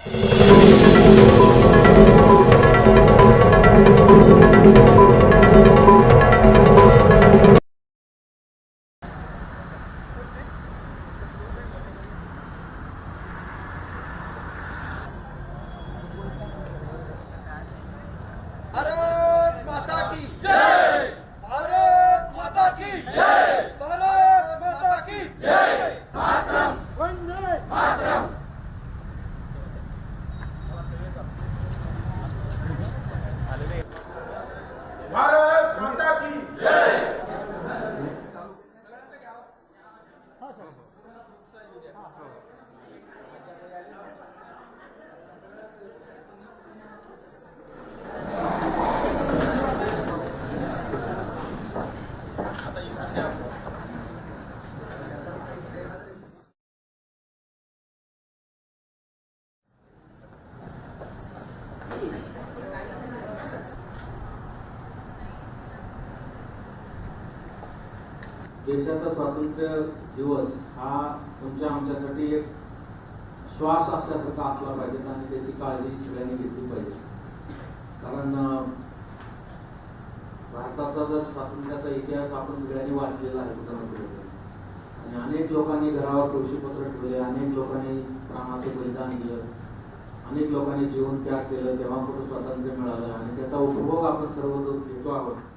भारत माता की जय, भारत माता की जय, भारत माता की जय, मातरम वंदे मातरम। भारत माता की जय। देशाचा स्वातंत्र्य दिवस हा तुमच्या आमच्यासाठी एक श्वास असल्यासारखा असला पाहिजे आणि त्याची काळजी सगळ्यांनी घेतली पाहिजे. कारण भारताचा जर स्वातंत्र्याचा इतिहास आपण सगळ्यांनी वाचलेला आहे कुठं आणि अनेक लोकांनी घरावर तुळशीपत्र ठेवले, अनेक लोकांनी प्राणाचं बलिदान दिलं, अनेक लोकांनी जीवन त्याग केलं, तेव्हा कुठं स्वातंत्र्य मिळालं आणि त्याचा उपभोग आपण सर्व घेतो आहोत.